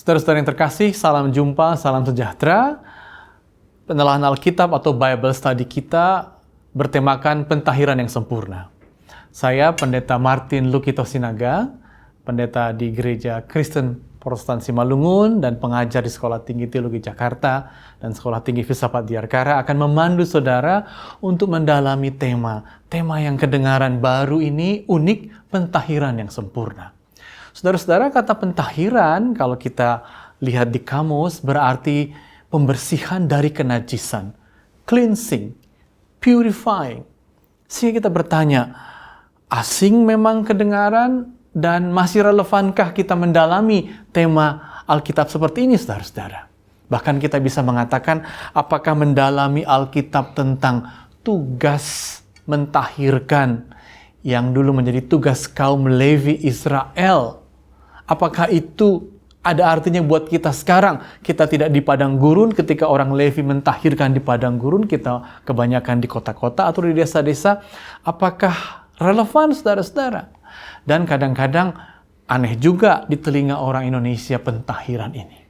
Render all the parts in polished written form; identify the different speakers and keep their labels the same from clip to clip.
Speaker 1: Saudara-saudara yang terkasih, salam jumpa, salam sejahtera. Penelahan Alkitab atau Bible Study kita bertemakan pentahiran yang sempurna. Saya Pendeta Martin Lukito Sinaga, pendeta di Gereja Kristen Protestan Simalungun dan pengajar di Sekolah Tinggi Teologi Jakarta dan Sekolah Tinggi Filsafat Diyarkara akan memandu saudara untuk mendalami tema yang kedengaran baru ini unik, pentahiran yang sempurna. Saudara-saudara, kata pentahiran kalau kita lihat di kamus berarti pembersihan dari kenajisan, cleansing, purifying. Sehingga kita bertanya, asing memang kedengaran dan masih relevankah kita mendalami tema Alkitab seperti ini, saudara-saudara? Bahkan kita bisa mengatakan, apakah mendalami Alkitab tentang tugas mentahirkan yang dulu menjadi tugas kaum Lewi Israel, apakah itu ada artinya buat kita sekarang? Kita tidak di padang gurun ketika orang Lewi mentahirkan di padang gurun, kita kebanyakan di kota-kota atau di desa-desa. Apakah relevan, saudara-saudara? Dan kadang-kadang aneh juga di telinga orang Indonesia pentahiran ini.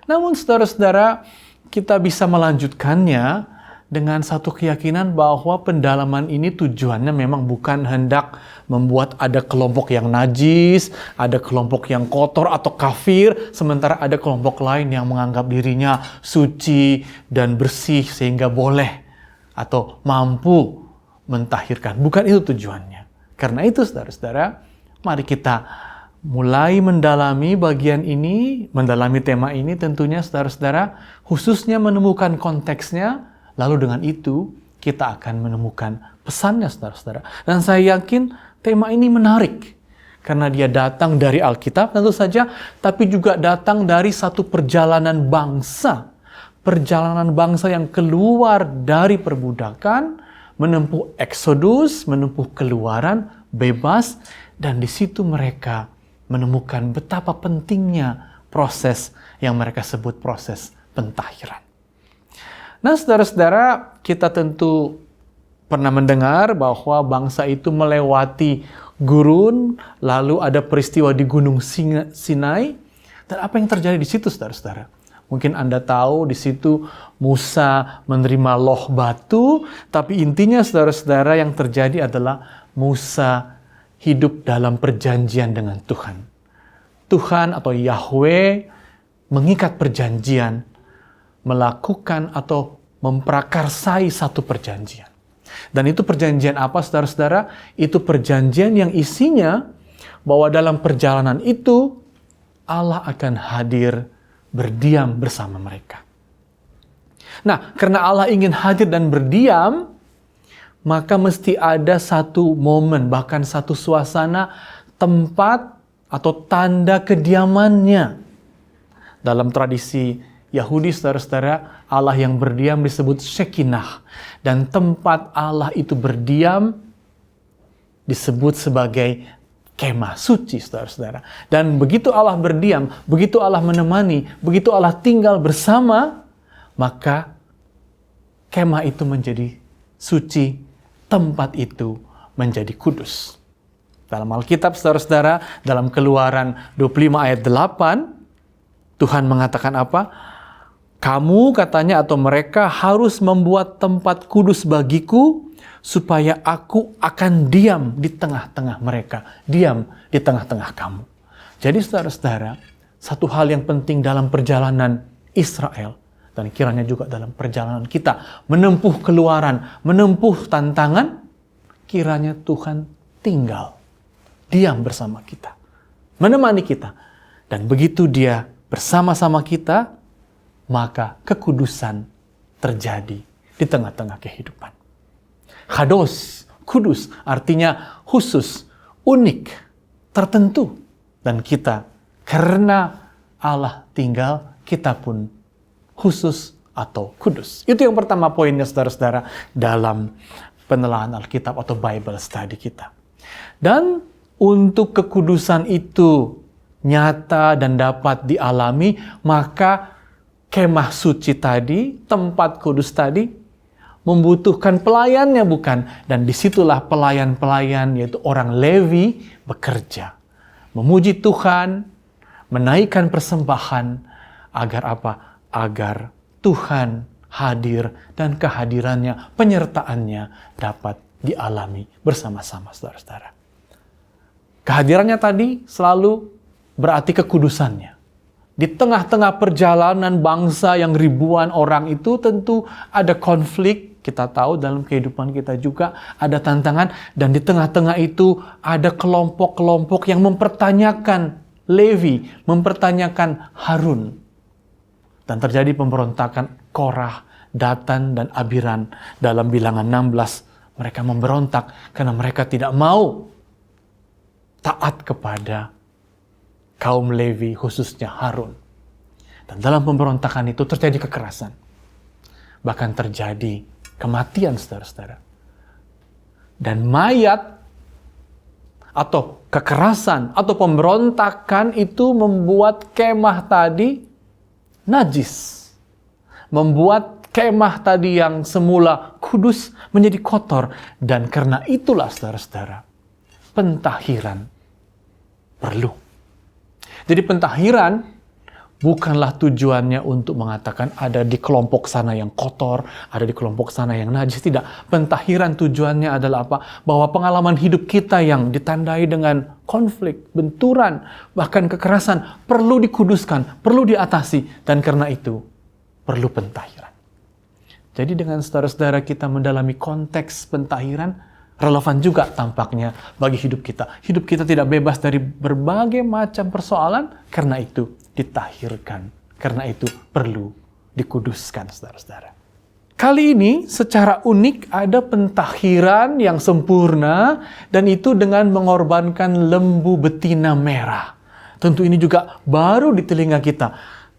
Speaker 1: Namun saudara-saudara, kita bisa melanjutkannya dengan satu keyakinan bahwa pendalaman ini tujuannya memang bukan hendak membuat ada kelompok yang najis, ada kelompok yang kotor atau kafir, sementara ada kelompok lain yang menganggap dirinya suci dan bersih sehingga boleh atau mampu mentahirkan. Bukan itu tujuannya. Karena itu saudara-saudara, mari kita mulai mendalami bagian ini, mendalami tema ini tentunya saudara-saudara, khususnya menemukan konteksnya. Lalu dengan itu, kita akan menemukan pesannya, saudara-saudara. Dan saya yakin tema ini menarik. Karena dia datang dari Alkitab, tentu saja, tapi juga datang dari satu perjalanan bangsa. Perjalanan bangsa yang keluar dari perbudakan, menempuh eksodus, menempuh keluaran, bebas, dan di situ mereka menemukan betapa pentingnya proses yang mereka sebut proses pentahiran. Nah, saudara-saudara, kita tentu pernah mendengar bahwa bangsa itu melewati gurun, lalu ada peristiwa di Gunung Sinai. Dan apa yang terjadi di situ, saudara-saudara? Mungkin Anda tahu di situ Musa menerima loh batu, tapi intinya saudara-saudara yang terjadi adalah Musa hidup dalam perjanjian dengan Tuhan. Tuhan atau Yahweh mengikat perjanjian, melakukan atau memprakarsai satu perjanjian. Dan itu perjanjian apa, saudara-saudara? Itu perjanjian yang isinya bahwa dalam perjalanan itu Allah akan hadir berdiam bersama mereka. Nah, karena Allah ingin hadir dan berdiam, maka mesti ada satu momen, bahkan satu suasana, tempat atau tanda kediamannya. Dalam tradisi Yahudi, saudara-saudara, Allah yang berdiam disebut Shekinah. Dan tempat Allah itu berdiam disebut sebagai kemah suci, saudara-saudara. Dan begitu Allah berdiam, begitu Allah menemani, begitu Allah tinggal bersama, maka kemah itu menjadi suci, tempat itu menjadi kudus. Dalam Alkitab, saudara-saudara, dalam Keluaran 25 ayat 8, Tuhan mengatakan apa? Kamu katanya atau mereka harus membuat tempat kudus bagiku supaya aku akan diam di tengah-tengah mereka. Diam di tengah-tengah kamu. Jadi saudara-saudara, satu hal yang penting dalam perjalanan Israel dan kiranya juga dalam perjalanan kita menempuh keluaran, menempuh tantangan, kiranya Tuhan tinggal, diam bersama kita, menemani kita. Dan begitu Dia bersama-sama kita, maka kekudusan terjadi di tengah-tengah kehidupan. Kados, kudus, artinya khusus, unik, tertentu. Dan kita, karena Allah tinggal, kita pun khusus atau kudus. Itu yang pertama poinnya, saudara-saudara, dalam penelaahan Alkitab atau Bible Study kita. Dan untuk kekudusan itu nyata dan dapat dialami, maka kemah suci tadi, tempat kudus tadi, membutuhkan pelayannya, bukan? Dan disitulah pelayan-pelayan, yaitu orang Lewi, bekerja. Memuji Tuhan, menaikkan persembahan agar apa? Agar Tuhan hadir dan kehadirannya, penyertaannya dapat dialami bersama-sama, saudara-saudara. Kehadirannya tadi selalu berarti kekudusannya. Di tengah-tengah perjalanan bangsa yang ribuan orang itu tentu ada konflik. Kita tahu dalam kehidupan kita juga ada tantangan. Dan di tengah-tengah itu ada kelompok-kelompok yang mempertanyakan Levi, mempertanyakan Harun. Dan terjadi pemberontakan Korah, Datan, dan Abiram. Dalam Bilangan 16, mereka memberontak karena mereka tidak mau taat kepada kaum Levi, khususnya Harun. Dan dalam pemberontakan itu terjadi kekerasan. Bahkan terjadi kematian, saudara-saudara. Dan mayat atau kekerasan atau pemberontakan itu membuat kemah tadi najis. Membuat kemah tadi yang semula kudus menjadi kotor. Dan karena itulah, saudara-saudara, pentahiran perlu. Jadi pentahiran bukanlah tujuannya untuk mengatakan ada di kelompok sana yang kotor, ada di kelompok sana yang najis. Tidak. Pentahiran tujuannya adalah apa? Bahwa pengalaman hidup kita yang ditandai dengan konflik, benturan, bahkan kekerasan perlu dikuduskan, perlu diatasi. Dan karena itu perlu pentahiran. Jadi dengan saudara-saudara kita mendalami konteks pentahiran, relevan juga tampaknya bagi hidup kita. Hidup kita tidak bebas dari berbagai macam persoalan, karena itu ditahirkan. Karena itu perlu dikuduskan, saudara-saudara. Kali ini secara unik ada pentahiran yang sempurna, dan itu dengan mengorbankan lembu betina merah. Tentu ini juga baru di telinga kita.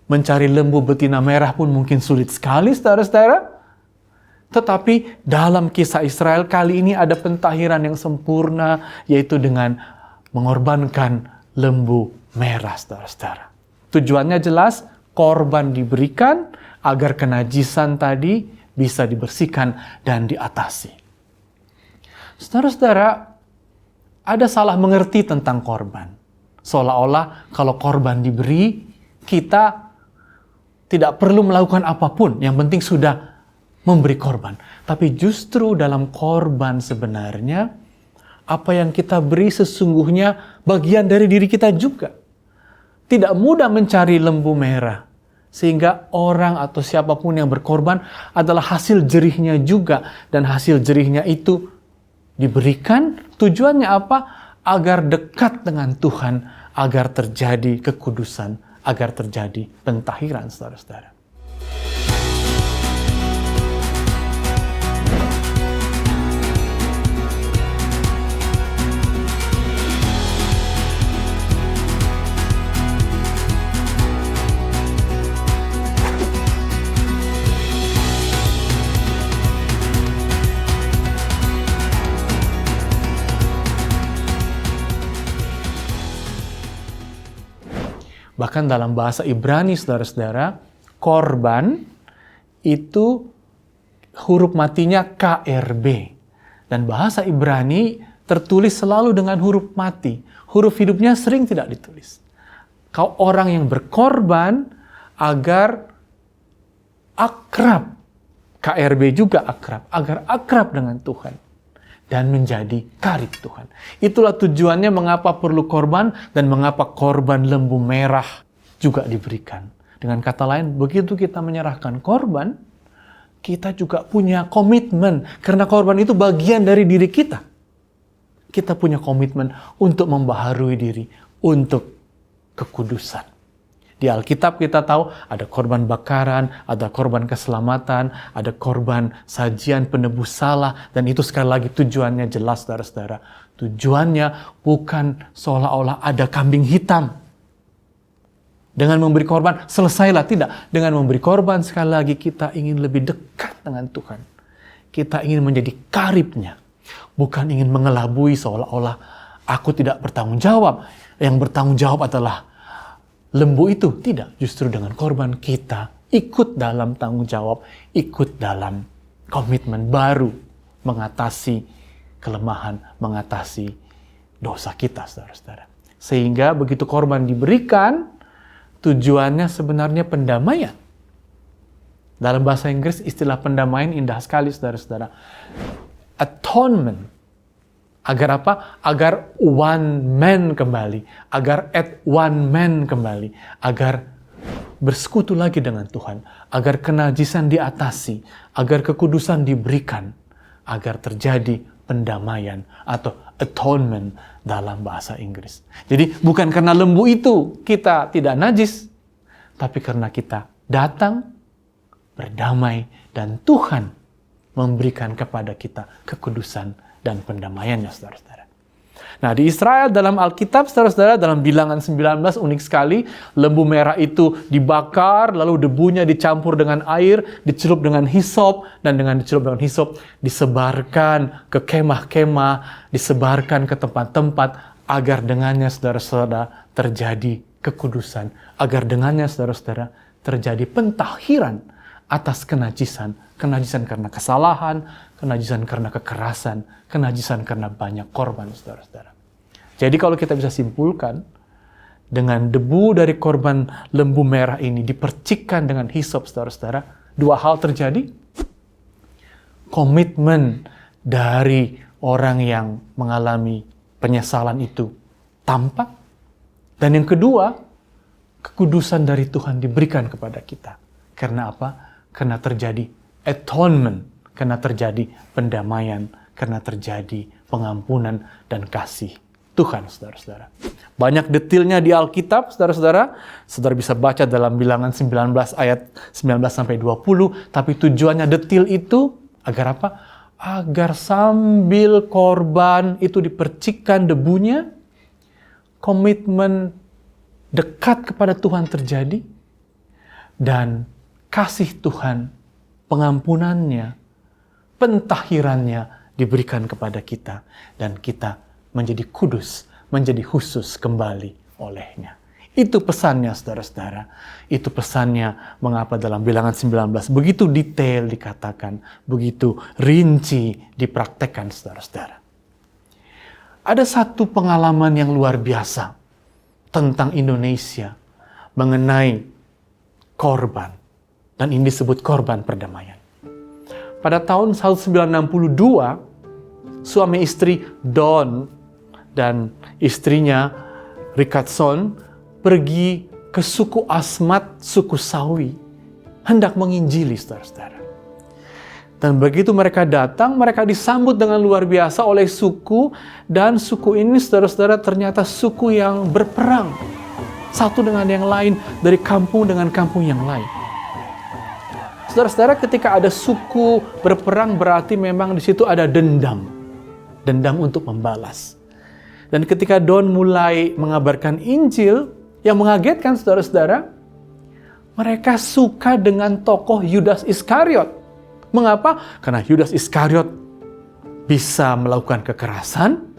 Speaker 1: Mencari lembu betina merah pun mungkin sulit sekali, saudara-saudara. Tetapi dalam kisah Israel kali ini ada pentahiran yang sempurna, yaitu dengan mengorbankan lembu merah, saudara-saudara. Tujuannya jelas, korban diberikan agar kenajisan tadi bisa dibersihkan dan diatasi. Saudara-saudara, ada salah mengerti tentang korban. Seolah-olah kalau korban diberi, kita tidak perlu melakukan apapun, yang penting sudah memberi korban. Tapi justru dalam korban sebenarnya, apa yang kita beri sesungguhnya bagian dari diri kita juga. Tidak mudah mencari lembu merah. Sehingga orang atau siapapun yang berkorban adalah hasil jerihnya juga. Dan hasil jerihnya itu diberikan, tujuannya apa? Agar dekat dengan Tuhan, agar terjadi kekudusan, agar terjadi pentahiran, saudara-saudara. Bahkan dalam bahasa Ibrani, saudara-saudara, korban itu huruf matinya KRB. Dan bahasa Ibrani tertulis selalu dengan huruf mati. Huruf hidupnya sering tidak ditulis. Kau orang yang berkorban agar akrab. KRB juga akrab. Agar akrab dengan Tuhan. Dan menjadi karib Tuhan. Itulah tujuannya mengapa perlu korban dan mengapa korban lembu merah juga diberikan. Dengan kata lain, begitu kita menyerahkan korban, kita juga punya komitmen. Karena korban itu bagian dari diri kita. Kita punya komitmen untuk membaharui diri, untuk kekudusan. Di Alkitab kita tahu ada korban bakaran, ada korban keselamatan, ada korban sajian penebus salah. Dan itu sekali lagi tujuannya jelas, saudara-saudara. Tujuannya bukan seolah-olah ada kambing hitam. Dengan memberi korban, selesailah. Tidak. Dengan memberi korban, sekali lagi kita ingin lebih dekat dengan Tuhan. Kita ingin menjadi karibnya. Bukan ingin mengelabui seolah-olah aku tidak bertanggung jawab. Yang bertanggung jawab adalah lembu itu. Tidak, justru dengan korban kita ikut dalam tanggung jawab, ikut dalam komitmen baru mengatasi kelemahan, mengatasi dosa kita, saudara-saudara. Sehingga begitu korban diberikan, tujuannya sebenarnya pendamaian. Dalam bahasa Inggris istilah pendamaian indah sekali, saudara-saudara. Atonement. Agar apa? Agar one man kembali. Agar at one man kembali. Agar bersekutu lagi dengan Tuhan. Agar kenajisan diatasi. Agar kekudusan diberikan. Agar terjadi pendamaian atau atonement dalam bahasa Inggris. Jadi bukan karena lembu itu kita tidak najis. Tapi karena kita datang, berdamai, dan Tuhan memberikan kepada kita kekudusan dan pendamaiannya, saudara-saudara. Nah, di Israel dalam Alkitab, saudara-saudara, dalam Bilangan 19 unik sekali, lembu merah itu dibakar, lalu debunya dicampur dengan air, dicelup dengan hisop, dan dengan dicelup dengan hisop disebarkan ke kemah-kemah, disebarkan ke tempat-tempat, agar dengannya, saudara-saudara, terjadi kekudusan, agar dengannya, saudara-saudara, terjadi pentahiran atas kenajisan karena kesalahan, kenajisan karena kekerasan, kenajisan karena banyak korban, saudara-saudara. Jadi kalau kita bisa simpulkan, dengan debu dari korban lembu merah ini dipercikkan dengan hisop, saudara-saudara, dua hal terjadi. Komitmen dari orang yang mengalami penyesalan itu tampak. Dan yang kedua, kekudusan dari Tuhan diberikan kepada kita. Karena apa? Karena terjadi atonement, karena terjadi pendamaian, karena terjadi pengampunan dan kasih Tuhan, saudara-saudara. Banyak detailnya di Alkitab, saudara-saudara. Saudara bisa baca dalam Bilangan 19 ayat 19-20, tapi tujuannya detail itu agar apa? Agar sambil korban itu dipercikkan debunya, komitmen dekat kepada Tuhan terjadi, dan kasih Tuhan, pengampunannya, pentahirannya diberikan kepada kita, dan kita menjadi kudus, menjadi khusus kembali olehnya. Itu pesannya, saudara-saudara. Itu pesannya mengapa dalam Bilangan 19 begitu detail dikatakan, begitu rinci dipraktekkan, saudara-saudara. Ada satu pengalaman yang luar biasa tentang Indonesia mengenai korban. Dan ini disebut korban perdamaian. Pada tahun 1962, suami istri Don dan istrinya Richardson pergi ke suku Asmat, suku Sawi, hendak menginjili, saudara-saudara. Dan begitu mereka datang, mereka disambut dengan luar biasa oleh suku, dan suku ini, saudara-saudara, ternyata suku yang berperang. Satu dengan yang lain, dari kampung dengan kampung yang lain. Saudara-saudara, ketika ada suku berperang berarti memang di situ ada dendam. Dendam untuk membalas. Dan ketika Don mulai mengabarkan Injil, yang mengagetkan, saudara-saudara, mereka suka dengan tokoh Yudas Iskariot. Mengapa? Karena Yudas Iskariot bisa melakukan kekerasan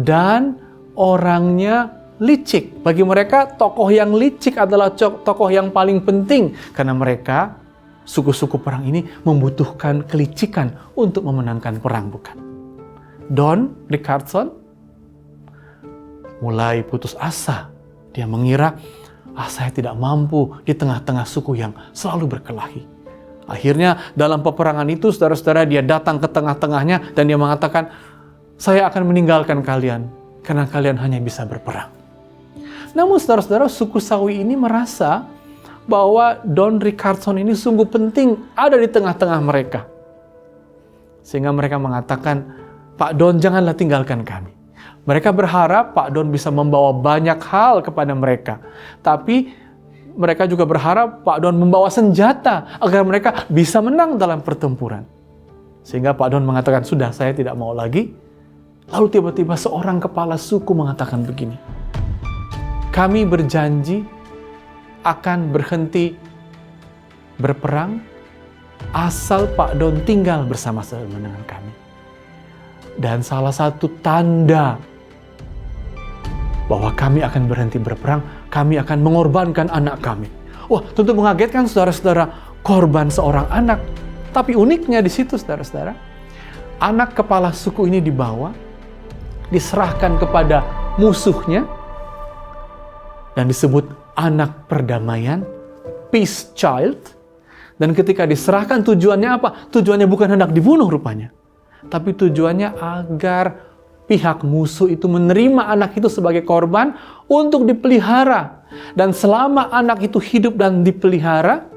Speaker 1: dan orangnya licik. Bagi mereka, tokoh yang licik adalah tokoh yang paling penting. Karena mereka, suku-suku perang ini membutuhkan kelicikan untuk memenangkan perang, bukan? Don Richardson mulai putus asa. Dia mengira, saya tidak mampu di tengah-tengah suku yang selalu berkelahi. Akhirnya dalam peperangan itu, saudara-saudara, dia datang ke tengah-tengahnya dan dia mengatakan, saya akan meninggalkan kalian karena kalian hanya bisa berperang. Namun saudara-saudara, suku Sawi ini merasa bahwa Don Richardson ini sungguh penting ada di tengah-tengah mereka. Sehingga mereka mengatakan, Pak Don, janganlah tinggalkan kami. Mereka berharap Pak Don bisa membawa banyak hal kepada mereka. Tapi mereka juga berharap Pak Don membawa senjata agar mereka bisa menang dalam pertempuran. Sehingga Pak Don mengatakan, sudah, saya tidak mau lagi. Lalu tiba-tiba seorang kepala suku mengatakan begini, kami berjanji akan berhenti berperang asal Pak Don tinggal bersama-sama dengan kami. Dan salah satu tanda bahwa kami akan berhenti berperang, kami akan mengorbankan anak kami. Wah, tentu mengagetkan, saudara-saudara, korban seorang anak. Tapi uniknya di situ, saudara-saudara, anak kepala suku ini dibawa, diserahkan kepada musuhnya, dan disebut anak perdamaian, peace child. Dan ketika diserahkan, tujuannya apa? Tujuannya bukan hendak dibunuh rupanya, tapi tujuannya agar pihak musuh itu menerima anak itu sebagai korban untuk dipelihara. Dan selama anak itu hidup dan dipelihara,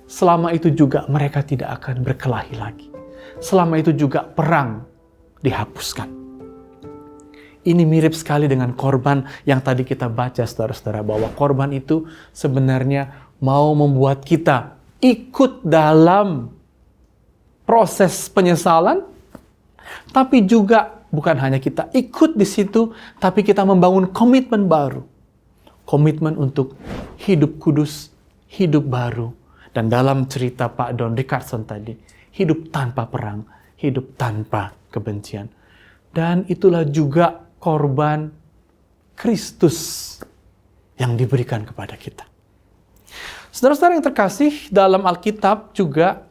Speaker 1: selama itu juga mereka tidak akan berkelahi lagi. Selama itu juga perang dihapuskan. Ini mirip sekali dengan korban yang tadi kita baca, saudara-saudara, bahwa korban itu sebenarnya mau membuat kita ikut dalam proses penyesalan, tapi juga bukan hanya kita ikut di situ, tapi kita membangun komitmen baru. Komitmen untuk hidup kudus, hidup baru. Dan dalam cerita Pak Don Richardson tadi, hidup tanpa perang, hidup tanpa kebencian. Dan itulah juga korban Kristus yang diberikan kepada kita. Saudara-saudara yang terkasih, dalam Alkitab juga,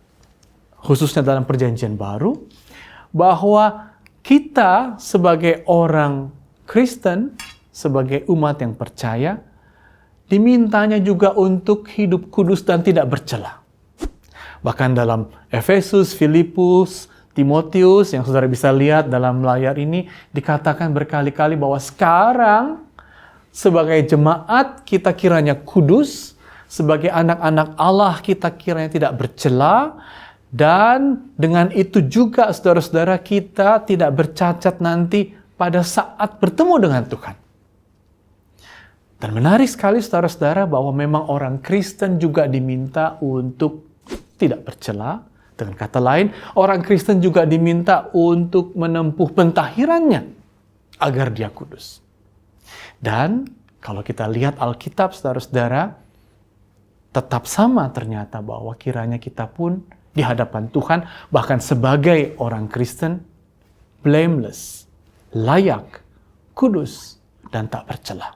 Speaker 1: khususnya dalam Perjanjian Baru, bahwa kita sebagai orang Kristen, sebagai umat yang percaya, dimintanya juga untuk hidup kudus dan tidak bercela. Bahkan dalam Efesus, Filipus, Timotius, yang saudara bisa lihat dalam layar ini, dikatakan berkali-kali bahwa sekarang sebagai jemaat kita kiranya kudus, sebagai anak-anak Allah kita kiranya tidak bercela, dan dengan itu juga saudara-saudara kita tidak bercacat nanti pada saat bertemu dengan Tuhan. Dan menarik sekali saudara-saudara bahwa memang orang Kristen juga diminta untuk tidak bercela. Dengan kata lain, orang Kristen juga diminta untuk menempuh pentahirannya agar dia kudus. Dan kalau kita lihat Alkitab saudara-saudara, tetap sama ternyata bahwa kiranya kita pun di hadapan Tuhan, bahkan sebagai orang Kristen, blameless, layak, kudus, dan tak bercela.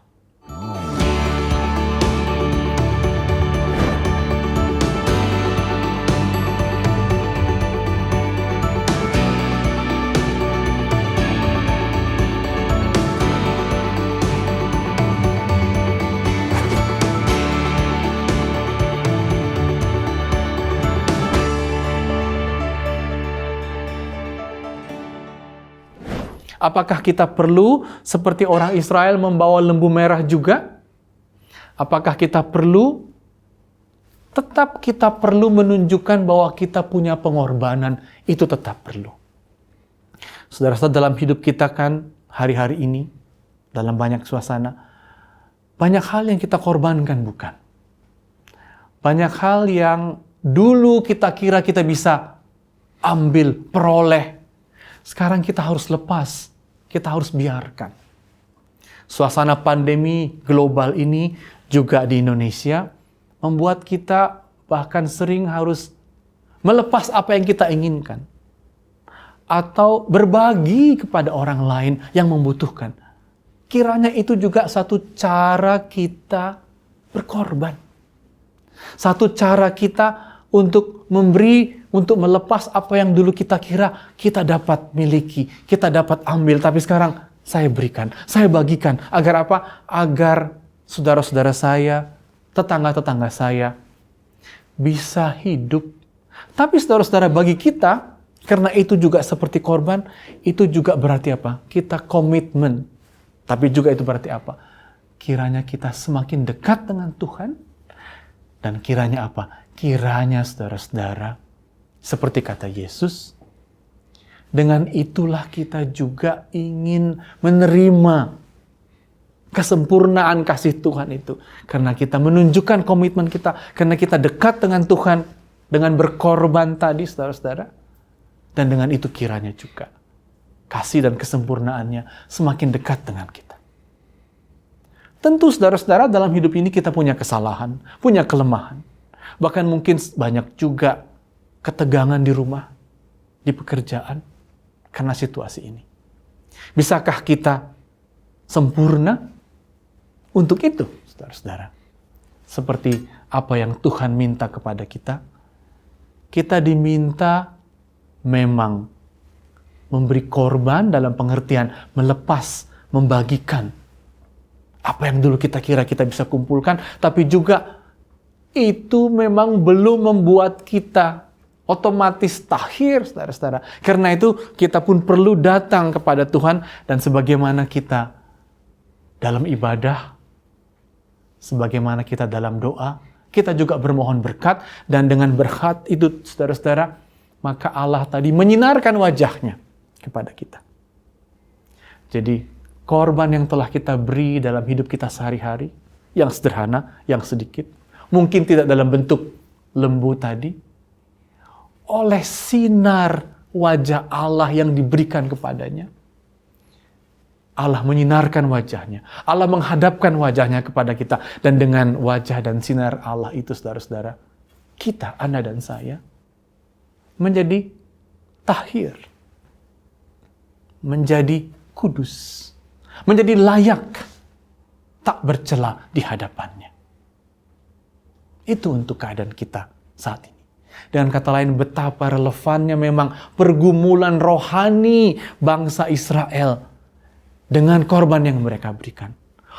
Speaker 1: Apakah kita perlu seperti orang Israel membawa lembu merah juga? Apakah kita perlu? Tetap kita perlu menunjukkan bahwa kita punya pengorbanan. Itu tetap perlu. Saudara-saudara, dalam hidup kita kan hari-hari ini, dalam banyak suasana, banyak hal yang kita korbankan, bukan? Banyak hal yang dulu kita kira kita bisa ambil, peroleh. Sekarang kita harus lepas, kita harus biarkan. Suasana pandemi global ini juga di Indonesia membuat kita bahkan sering harus melepas apa yang kita inginkan. Atau berbagi kepada orang lain yang membutuhkan. Kiranya itu juga satu cara kita berkorban. Satu cara kita untuk memberi, untuk melepas apa yang dulu kita kira kita dapat miliki, kita dapat ambil, tapi sekarang saya berikan, saya bagikan. Agar apa? Agar saudara-saudara saya, tetangga-tetangga saya bisa hidup. Tapi saudara-saudara, bagi kita, karena itu juga seperti korban, itu juga berarti apa? Kita komitmen. Tapi juga itu berarti apa? Kiranya kita semakin dekat dengan Tuhan, dan kiranya apa? Kiranya saudara-saudara, seperti kata Yesus, dengan itulah kita juga ingin menerima kesempurnaan kasih Tuhan itu. Karena kita menunjukkan komitmen kita, karena kita dekat dengan Tuhan, dengan berkorban tadi saudara-saudara. Dan dengan itu kiranya juga kasih dan kesempurnaannya semakin dekat dengan kita. Tentu saudara-saudara, dalam hidup ini kita punya kesalahan, punya kelemahan. Bahkan mungkin banyak juga ketegangan di rumah, di pekerjaan, karena situasi ini. Bisakah kita sempurna untuk itu, saudara-saudara? Seperti apa yang Tuhan minta kepada kita, kita diminta memang memberi korban dalam pengertian melepas, membagikan. Apa yang dulu kita kira kita bisa kumpulkan, tapi juga itu memang belum membuat kita otomatis tahir, saudara-saudara. Karena itu kita pun perlu datang kepada Tuhan, dan sebagaimana kita dalam ibadah, sebagaimana kita dalam doa, kita juga bermohon berkat, dan dengan berkat itu, saudara-saudara, maka Allah tadi menyinarkan wajahnya kepada kita. Jadi, korban yang telah kita beri dalam hidup kita sehari-hari, yang sederhana, yang sedikit, mungkin tidak dalam bentuk lembu tadi, oleh sinar wajah Allah yang diberikan kepadanya, Allah menyinarkan wajahnya, Allah menghadapkan wajahnya kepada kita, dan dengan wajah dan sinar Allah itu, saudara-saudara, kita, Anda dan saya, menjadi tahir, menjadi kudus, menjadi layak, tak bercela di hadapannya. Itu untuk keadaan kita saat ini. Dengan kata lain, betapa relevannya memang pergumulan rohani bangsa Israel dengan korban yang mereka berikan.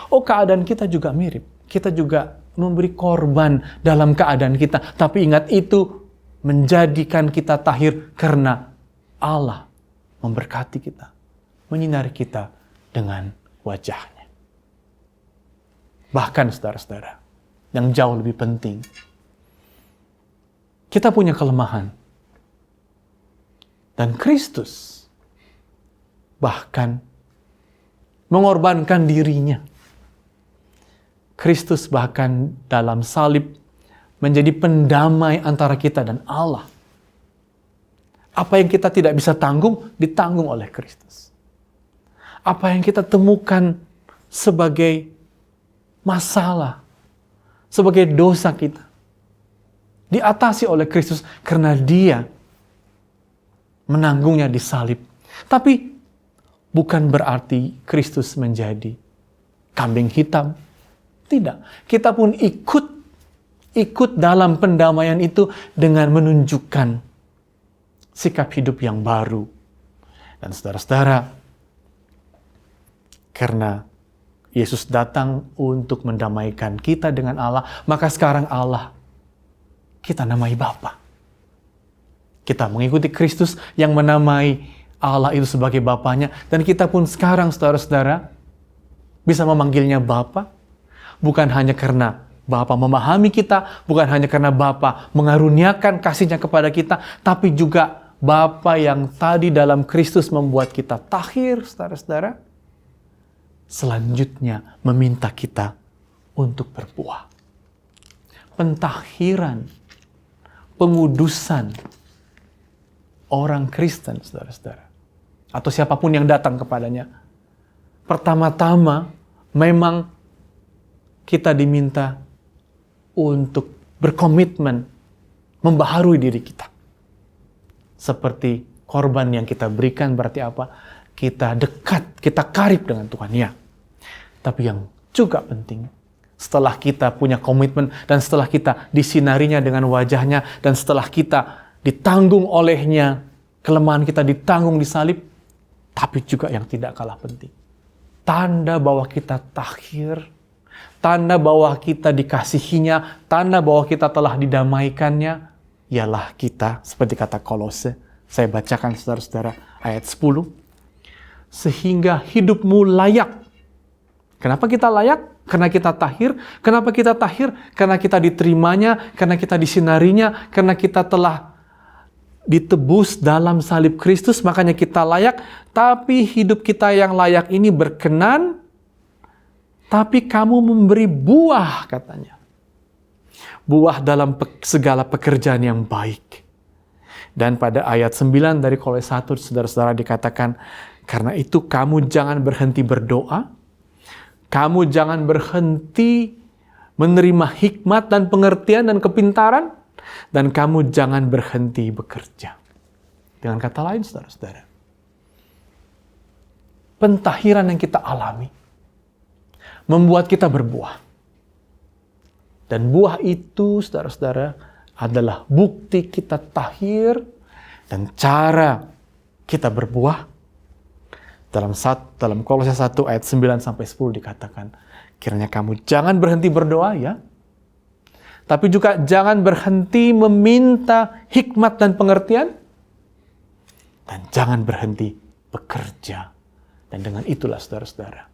Speaker 1: Oh, keadaan kita juga mirip. Kita juga memberi korban dalam keadaan kita. Tapi ingat, itu menjadikan kita tahir karena Allah memberkati kita, menyinari kita dengan wajahnya. Bahkan, saudara-saudara, yang jauh lebih penting, kita punya kelemahan. Dan Kristus bahkan mengorbankan dirinya. Kristus bahkan dalam salib menjadi pendamai antara kita dan Allah. Apa yang kita tidak bisa tanggung, ditanggung oleh Kristus. Apa yang kita temukan sebagai masalah, sebagai dosa kita, diatasi oleh Kristus karena Dia menanggungnya di salib. Tapi bukan berarti Kristus menjadi kambing hitam. Tidak. Kita pun ikut dalam pendamaian itu dengan menunjukkan sikap hidup yang baru. Dan saudara-saudara, karena Yesus datang untuk mendamaikan kita dengan Allah, maka sekarang Allah kita namai Bapa. Kita mengikuti Kristus yang menamai Allah itu sebagai Bapanya, dan kita pun sekarang, saudara-saudara, bisa memanggilnya Bapa, bukan hanya karena Bapa memahami kita, bukan hanya karena Bapa mengaruniakan kasih-Nya kepada kita, tapi juga Bapa yang tadi dalam Kristus membuat kita tahir, saudara-saudara, selanjutnya meminta kita untuk berbuah. Pentahiran, pengudusan orang Kristen, saudara-saudara, atau siapapun yang datang kepadanya, pertama-tama memang kita diminta untuk berkomitmen membaharui diri kita. Seperti korban yang kita berikan berarti apa? Kita dekat, kita karib dengan Tuhan, ya. Tapi yang juga penting, setelah kita punya komitmen, dan setelah kita disinarinya dengan wajahnya, dan setelah kita ditanggung olehnya, kelemahan kita ditanggung di salib, tapi juga yang tidak kalah penting, tanda bahwa kita tahir, tanda bahwa kita dikasihinya, tanda bahwa kita telah didamaikannya, ialah kita, seperti kata Kolose, saya bacakan saudara-saudara, ayat 10, sehingga hidupmu layak. Kenapa kita layak? Karena kita tahir. Kenapa kita tahir? Karena kita diterimanya, karena kita disinarinya, karena kita telah ditebus dalam salib Kristus, makanya kita layak. Tapi hidup kita yang layak ini berkenan, tapi kamu memberi buah, katanya. Buah dalam segala pekerjaan yang baik. Dan pada ayat 9 dari Kolose 1, saudara-saudara, dikatakan, karena itu kamu jangan berhenti berdoa, kamu jangan berhenti menerima hikmat dan pengertian dan kepintaran, dan kamu jangan berhenti bekerja. Dengan kata lain, saudara-saudara, pentahiran yang kita alami membuat kita berbuah. Dan buah itu, saudara-saudara, adalah bukti kita tahir, dan cara kita berbuah dalam Kolose 1 ayat 9 sampai 10 dikatakan, Kiranya kamu jangan berhenti berdoa ya, tapi juga jangan berhenti meminta hikmat dan pengertian, dan jangan berhenti bekerja. Dan dengan itulah saudara-saudara,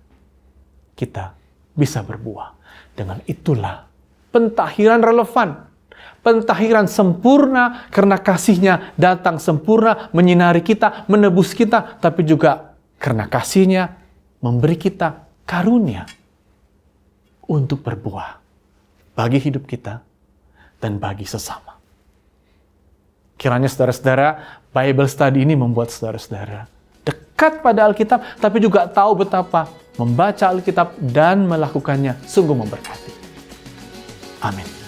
Speaker 1: kita bisa berbuah. Dengan itulah pentahiran relevan, pentahiran sempurna karena kasih-Nya datang sempurna, menyinari kita, menebus kita, tapi juga karena kasih-Nya memberi kita karunia untuk berbuah bagi hidup kita dan bagi sesama. Kiranya saudara-saudara, Bible Study ini membuat saudara-saudara dekat pada Alkitab, tapi juga tahu betapa membaca Alkitab dan melakukannya sungguh memberkati. Amin.